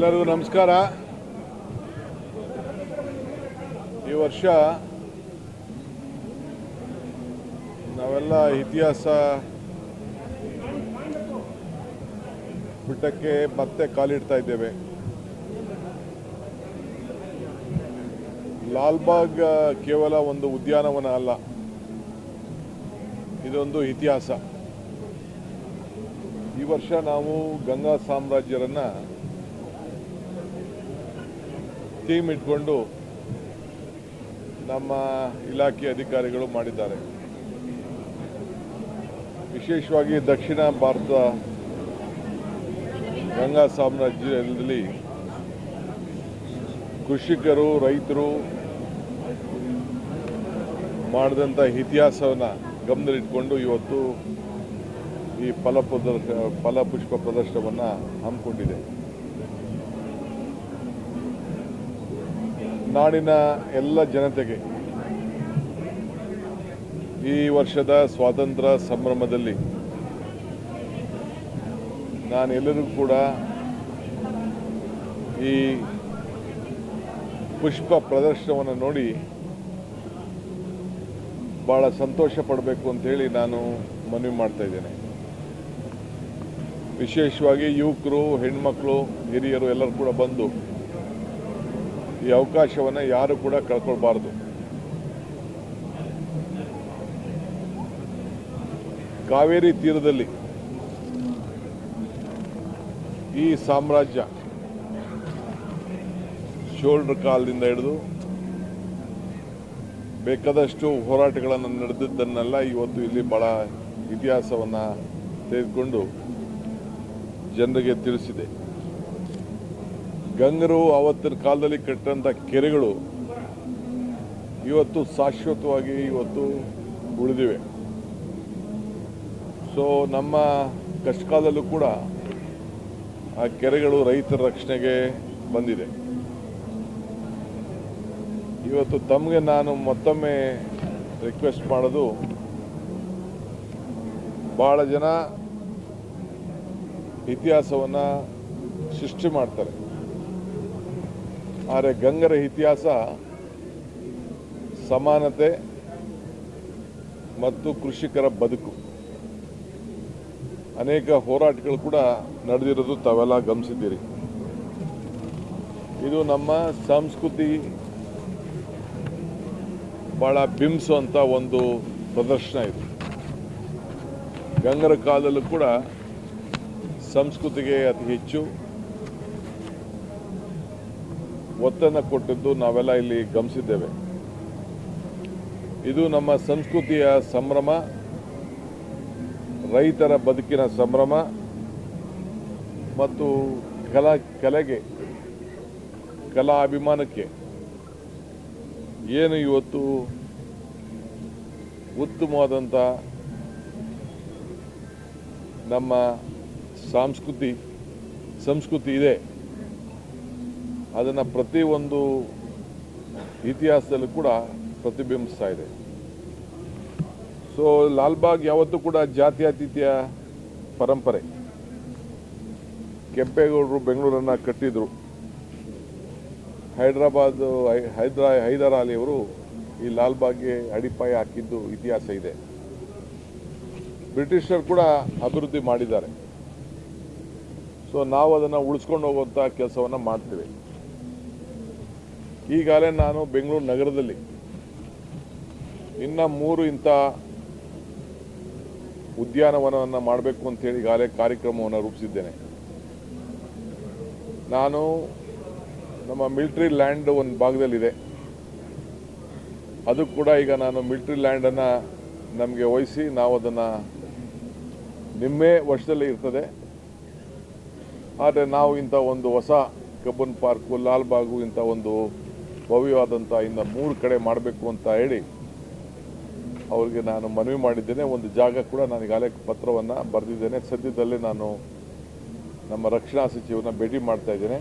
ಎಲ್ಲರಿಗೂ ನಮಸ್ಕಾರ. ಈ ವರ್ಷ ನಾವೆಲ್ಲ ಇತಿಹಾಸ ಪುಟಕ್ಕೆ ಮತ್ತೆ ಕಾಲಿಡ್ತಾ ಇದ್ದೇವೆ. ಲಾಲ್ಬಾಗ್ ಕೇವಲ ಒಂದು ಉದ್ಯಾನವನ ಅಲ್ಲ, ಇದೊಂದು ಇತಿಹಾಸ. ಈ ವರ್ಷ ನಾವು ಗಂಗಾ ಸಾಮ್ರಾಜ್ಯರನ್ನ ಥೀಮ್ ಇಟ್ಕೊಂಡು ನಮ್ಮ ಇಲಾಖೆ ಅಧಿಕಾರಿಗಳು ಮಾಡಿದ್ದಾರೆ. ವಿಶೇಷವಾಗಿ ದಕ್ಷಿಣ ಭಾರತ ಗಂಗಾ ಸಾಮ್ರಾಜ್ಯದಲ್ಲಿ ಕೃಷಿಕರು, ರೈತರು ಮಾಡಿದಂಥ ಇತಿಹಾಸವನ್ನು ಗಮನದಲ್ಲಿಟ್ಕೊಂಡು ಇವತ್ತು ಈ ಫಲಪುಷ್ಪ ಪ್ರದರ್ಶನವನ್ನು ಹಮ್ಮಿಕೊಂಡಿದೆ. ನಾಡಿನ ಎಲ್ಲ ಜನತೆಗೆ ಈ ವರ್ಷದ ಸ್ವಾತಂತ್ರ್ಯ ಸಂಭ್ರಮದಲ್ಲಿ ನಾನೆಲ್ಲರಿಗೂ ಕೂಡ ಈ ಪುಷ್ಪ ಪ್ರದರ್ಶನವನ್ನು ನೋಡಿ ಭಾಳ ಸಂತೋಷ ಪಡಬೇಕು ಅಂತೇಳಿ ನಾನು ಮನವಿ ಮಾಡ್ತಾ ಇದ್ದೇನೆ. ವಿಶೇಷವಾಗಿ ಯುವಕರು, ಹೆಣ್ಮಕ್ಳು, ಹಿರಿಯರು ಎಲ್ಲರೂ ಕೂಡ ಬಂದು ಈ ಅವಕಾಶವನ್ನು ಯಾರು ಕೂಡ ಕಳ್ಕೊಳ್ಬಾರ್ದು. ಕಾವೇರಿ ತೀರದಲ್ಲಿ ಈ ಸಾಮ್ರಾಜ್ಯ ಶೋಲ್ಡರ್ ಕಾಲದಿಂದ ಹಿಡಿದು ಬೇಕಾದಷ್ಟು ಹೋರಾಟಗಳನ್ನು ನಡೆದಿದ್ದನ್ನೆಲ್ಲ ಇವತ್ತು ಇಲ್ಲಿ ಭಾಳ ಇತಿಹಾಸವನ್ನು ತೆಗೆದುಕೊಂಡು ಜನರಿಗೆ ತಿಳಿಸಿದೆ. ಗಂಗರು ಆವತ್ತಿನ ಕಾಲದಲ್ಲಿ ಕಟ್ಟಂಥ ಕೆರೆಗಳು ಇವತ್ತು ಶಾಶ್ವತವಾಗಿ ಇವತ್ತು ಉಳಿದಿವೆ. ಸೊ ನಮ್ಮ ಕಷ್ಟಕಾಲದಲ್ಲೂ ಕೂಡ ಆ ಕೆರೆಗಳು ರೈತರ ರಕ್ಷಣೆಗೆ ಬಂದಿದೆ. ಇವತ್ತು ತಮಗೆ ನಾನು ಮತ್ತೊಮ್ಮೆ ರಿಕ್ವೆಸ್ಟ್ ಮಾಡೋದು, ಭಾಳ ಜನ ಇತಿಹಾಸವನ್ನು ಸೃಷ್ಟಿ ಮಾಡ್ತಾರೆ, ಆದರೆ ಗಂಗರ ಇತಿಹಾಸ ಸಮಾನತೆ ಮತ್ತು ಕೃಷಿಕರ ಬದುಕು. ಅನೇಕ ಹೋರಾಟಗಳು ಕೂಡ ನಡೆದಿರೋದು ತಾವೆಲ್ಲ ಗಮನಿಸಿದ್ದೀರಿ. ಇದು ನಮ್ಮ ಸಂಸ್ಕೃತಿ ಭಾಳ ಬಿಂಬಿಸುವಂಥ ಒಂದು ಪ್ರದರ್ಶನ. ಇದು ಗಂಗರ ಕಾಲದಲ್ಲೂ ಕೂಡ ಸಂಸ್ಕೃತಿಗೆ ಅತಿ ಹೆಚ್ಚು ಒತ್ತನ್ನು ಕೊಟ್ಟಿದ್ದು ನಾವೆಲ್ಲ ಇಲ್ಲಿ ಗಮನಿಸಿದ್ದೇವೆ. ಇದು ನಮ್ಮ ಸಂಸ್ಕೃತಿಯ ಸಂಭ್ರಮ, ರೈತರ ಬದುಕಿನ ಸಂಭ್ರಮ ಮತ್ತು ಕಲೆಗೆ, ಕಲಾ ಅಭಿಮಾನಕ್ಕೆ ಏನು ಇವತ್ತು ಉತ್ತಮವಾದಂಥ ನಮ್ಮ ಸಂಸ್ಕೃತಿ ಇದೆ, ಅದನ್ನು ಪ್ರತಿಯೊಂದು ಇತಿಹಾಸದಲ್ಲೂ ಕೂಡ ಪ್ರತಿಬಿಂಬಿಸ್ತಾ ಇದೆ. ಸೊ ಲಾಲ್ಬಾಗ್ ಯಾವತ್ತೂ ಕೂಡ ಜಾತ್ಯತೀತ ಪರಂಪರೆ. ಕೆಂಪೇಗೌಡರು ಬೆಂಗಳೂರನ್ನು ಕಟ್ಟಿದರು. ಹೈದರ್ ಅಲಿಯವರು ಈ ಲಾಲ್ಬಾಗ್ಗೆ ಅಡಿಪಾಯ ಹಾಕಿದ್ದು ಇತಿಹಾಸ ಇದೆ. ಬ್ರಿಟಿಷರು ಕೂಡ ಅಭಿವೃದ್ಧಿ ಮಾಡಿದ್ದಾರೆ. ಸೊ ನಾವು ಅದನ್ನು ಉಳಿಸ್ಕೊಂಡು ಹೋಗುವಂಥ ಕೆಲಸವನ್ನು ಮಾಡ್ತೀವಿ. ಈಗಾಗಲೇ ನಾನು ಬೆಂಗಳೂರು ನಗರದಲ್ಲಿ ಇನ್ನು 3 ಇಂಥ ಉದ್ಯಾನವನವನ್ನು ಮಾಡಬೇಕು ಅಂತೇಳಿ ಈಗಾಗಲೇ ಕಾರ್ಯಕ್ರಮವನ್ನು ರೂಪಿಸಿದ್ದೇನೆ. ನಾನು ನಮ್ಮ ಮಿಲಿಟರಿ ಲ್ಯಾಂಡ್ ಒಂದು ಭಾಗದಲ್ಲಿದೆ, ಅದು ಕೂಡ ಈಗ ನಾನು ಮಿಲಿಟರಿ ಲ್ಯಾಂಡನ್ನು ನಮಗೆ ವಹಿಸಿ ನಾವು ಅದನ್ನು ನಿಮ್ಮೇ ವರ್ಷದಲ್ಲಿ ಇರ್ತದೆ. ಆದರೆ ನಾವು ಇಂಥ ಒಂದು ಹೊಸ ಕಬ್ಬನ್ ಪಾರ್ಕು, ಲಾಲ್ಬಾಗು ಇಂಥ ಒಂದು ಭವ್ಯವಾದಂಥ ಇನ್ನು 3 ಕಡೆ ಮಾಡಬೇಕು ಅಂತ ಹೇಳಿ ಅವರಿಗೆ ನಾನು ಮನವಿ ಮಾಡಿದ್ದೇನೆ. ಒಂದು ಜಾಗ ಕೂಡ ನಾನು ಈಗಾಗಲೇ ಪತ್ರವನ್ನು ಬರೆದಿದ್ದೇನೆ. ಸದ್ಯದಲ್ಲೇ ನಾನು ನಮ್ಮ ರಕ್ಷಣಾ ಸಚಿವರನ್ನ ಭೇಟಿ ಮಾಡ್ತಾ ಇದ್ದೇನೆ.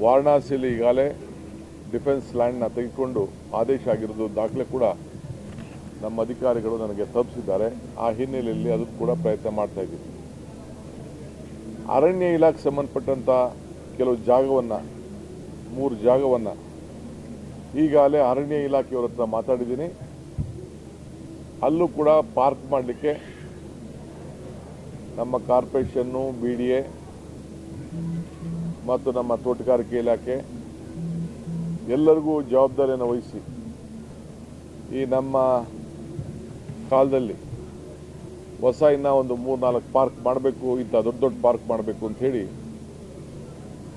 ವಾರಣಾಸಿಯಲ್ಲಿ ಈಗಾಗಲೇ ಡಿಫೆನ್ಸ್ ಲ್ಯಾಂಡ್ನ ತೆಗೆದುಕೊಂಡು ಆದೇಶ ಆಗಿರೋದು ದಾಖಲೆ ಕೂಡ ನಮ್ಮ ಅಧಿಕಾರಿಗಳು ನನಗೆ ತಲುಪಿಸಿದ್ದಾರೆ. ಆ ಹಿನ್ನೆಲೆಯಲ್ಲಿ ಅದು ಕೂಡ ಪ್ರಯತ್ನ ಮಾಡ್ತಾ ಇದ್ದೀವಿ. ಅರಣ್ಯ ಇಲಾಖೆ ಸಂಬಂಧಪಟ್ಟಂಥ ಕೆಲವು ಜಾಗವನ್ನು 3 ಜಾಗವನ್ನು ಈಗಾಗಲೇ ಅರಣ್ಯ ಇಲಾಖೆಯವರ ಹತ್ರ ಮಾತಾಡಿದ್ದೀನಿ. ಅಲ್ಲೂ ಕೂಡ ಪಾರ್ಕ್ ಮಾಡಲಿಕ್ಕೆ ನಮ್ಮ ಕಾರ್ಪೊರೇಷನ್ನು, BDA ಮತ್ತು ನಮ್ಮ ತೋಟಗಾರಿಕೆ ಇಲಾಖೆ ಎಲ್ಲರಿಗೂ ಜವಾಬ್ದಾರಿಯನ್ನು ವಹಿಸಿ ಈ ನಮ್ಮ ಕಾಲದಲ್ಲಿ ಹೊಸ ಇನ್ನೂ ಒಂದು 3-4 ಪಾರ್ಕ್ ಮಾಡಬೇಕು, ಇಂಥ ದೊಡ್ಡ ದೊಡ್ಡ ಪಾರ್ಕ್ ಮಾಡಬೇಕು ಅಂತ ಹೇಳಿ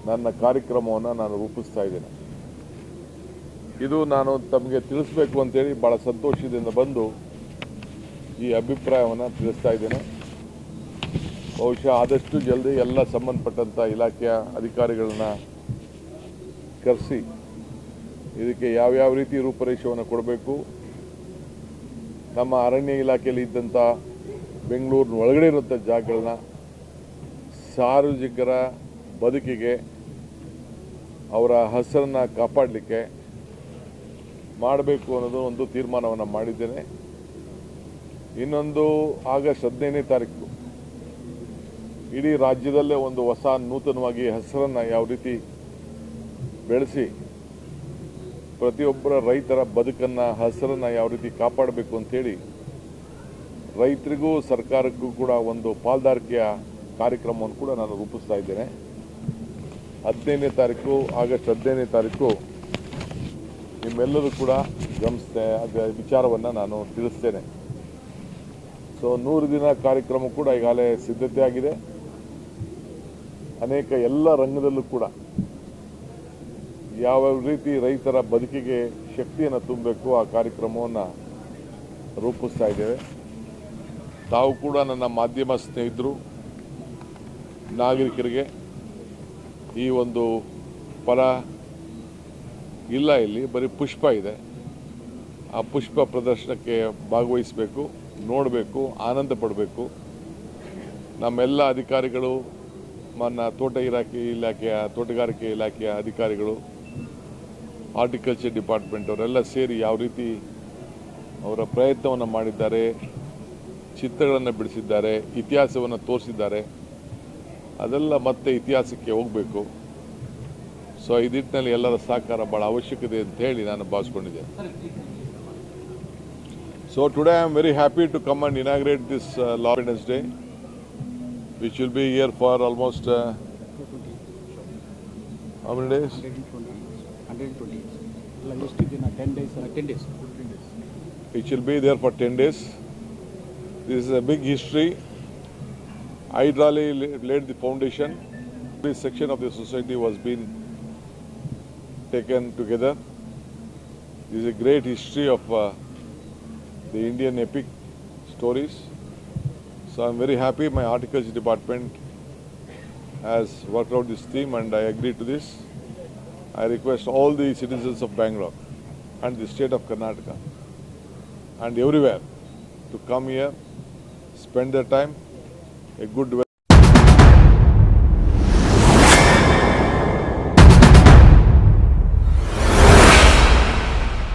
ನನ್ನ ಕಾರ್ಯಕ್ರಮವನ್ನು ನಾನು ರೂಪಿಸ್ತಾ ಇದ್ದೇನೆ. ಇದು ನಾನು ತಮಗೆ ತಿಳಿಸ್ಬೇಕು ಅಂತೇಳಿ ಭಾಳ ಸಂತೋಷದಿಂದ ಬಂದು ಈ ಅಭಿಪ್ರಾಯವನ್ನು ತಿಳಿಸ್ತಾ ಇದ್ದೇನೆ. ಬಹುಶಃ ಆದಷ್ಟು ಜಲ್ದಿ ಎಲ್ಲ ಸಂಬಂಧಪಟ್ಟಂಥ ಇಲಾಖೆಯ ಅಧಿಕಾರಿಗಳನ್ನ ಕರೆಸಿ ಇದಕ್ಕೆ ಯಾವ್ಯಾವ ರೀತಿ ರೂಪರೇಷೆಯನ್ನು ಕೊಡಬೇಕು, ನಮ್ಮ ಅರಣ್ಯ ಇಲಾಖೆಯಲ್ಲಿ ಇದ್ದಂಥ ಬೆಂಗಳೂರಿನ ಒಳಗಡೆ ಇರುವಂಥ ಜಾಗಗಳನ್ನ ಸಾರ್ವಜನಿಕರ ಬದುಕಿಗೆ ಅವರ ಹೆಸರನ್ನು ಕಾಪಾಡಲಿಕ್ಕೆ ಮಾಡಬೇಕು ಅನ್ನೋದು ಒಂದು ತೀರ್ಮಾನವನ್ನು ಮಾಡಿದ್ದೇನೆ. ಇನ್ನೊಂದು ಆಗಸ್ಟ್ 15ನೇ ತಾರೀಕು ಇಡೀ ರಾಜ್ಯದಲ್ಲೇ ಒಂದು ಹೊಸ ನೂತನವಾಗಿ ಹೆಸರನ್ನು ಯಾವ ರೀತಿ ಬೆಳೆಸಿ ಪ್ರತಿಯೊಬ್ಬರ ರೈತರ ಬದುಕನ್ನು ಹೆಸರನ್ನು ಯಾವ ರೀತಿ ಕಾಪಾಡಬೇಕು ಅಂತೇಳಿ ರೈತರಿಗೂ ಸರ್ಕಾರಕ್ಕೂ ಕೂಡ ಒಂದು ಪಾಲ್ದಾರಿಕೆಯ ಕಾರ್ಯಕ್ರಮವನ್ನು ಕೂಡ ನಾನು ರೂಪಿಸ್ತಾ ಇದ್ದೇನೆ. 15ನೇ ತಾರೀಕು ಆಗಸ್ಟ್ 15ನೇ ತಾರೀಕು ನಿಮ್ಮೆಲ್ಲರೂ ಕೂಡ ಗಮನಿಸ್ತೇ ಅದರ ವಿಚಾರವನ್ನು ನಾನು ತಿಳಿಸ್ತೇನೆ. ಸೊ 100 ದಿನ ಕಾರ್ಯಕ್ರಮ ಕೂಡ ಈಗಾಗಲೇ ಸಿದ್ಧತೆ ಆಗಿದೆ. ಅನೇಕ ಎಲ್ಲ ರಂಗದಲ್ಲೂ ಕೂಡ ಯಾವ ರೀತಿ ರೈತರ ಬದುಕಿಗೆ ಶಕ್ತಿಯನ್ನು ತುಂಬಬೇಕು ಆ ಕಾರ್ಯಕ್ರಮವನ್ನು ರೂಪಿಸ್ತಾ ಇದ್ದೇವೆ. ತಾವು ಕೂಡ ನನ್ನ ಮಾಧ್ಯಮ ಸ್ನೇಹಿತರು, ನಾಗರಿಕರಿಗೆ ಈ ಒಂದು ಫಲ ಇಲ್ಲ, ಇಲ್ಲಿ ಬರೀ ಪುಷ್ಪ ಇದೆ, ಆ ಪುಷ್ಪ ಪ್ರದರ್ಶನಕ್ಕೆ ಭಾಗವಹಿಸಬೇಕು, ನೋಡಬೇಕು, ಆನಂದ ಪಡಬೇಕು. ನಮ್ಮೆಲ್ಲ ಅಧಿಕಾರಿಗಳು, ನನ್ನ ತೋಟಗಾರಿಕೆ ಇಲಾಖೆಯ ಅಧಿಕಾರಿಗಳು, ಹಾರ್ಟಿಕಲ್ಚರ್ ಡಿಪಾರ್ಟ್ಮೆಂಟ್ ಅವರೆಲ್ಲ ಸೇರಿ ಯಾವ ರೀತಿ ಅವರ ಪ್ರಯತ್ನವನ್ನು ಮಾಡಿದ್ದಾರೆ, ಚಿತ್ರಗಳನ್ನು ಬಿಡಿಸಿದ್ದಾರೆ, ಇತಿಹಾಸವನ್ನು ತೋರಿಸಿದ್ದಾರೆ, ಅದೆಲ್ಲ ಮತ್ತೆ ಇತಿಹಾಸಕ್ಕೆ ಹೋಗಬೇಕು. ಸೊ ಈ ನಿಟ್ಟಿನಲ್ಲಿ ಎಲ್ಲರ ಸಹಕಾರ ಭಾಳ ಅವಶ್ಯಕತೆ ಅಂತ ಹೇಳಿ ನಾನು ಭಾವಿಸ್ಕೊಂಡಿದ್ದೇನೆ. So today I am very happy to come and inaugurate this Law Independence Day, which will be here for almost how many days? 120 days. 10 days. It will be there for 10 days. This is a big history. Hyderali laid the foundation. This section of the society was being taken together. This is a great history of the Indian epic stories. So I'm very happy my horticulture department has worked out this theme and I agree to this. I request all the citizens of Bangalore and the state of Karnataka and everywhere to come here, spend their time, a good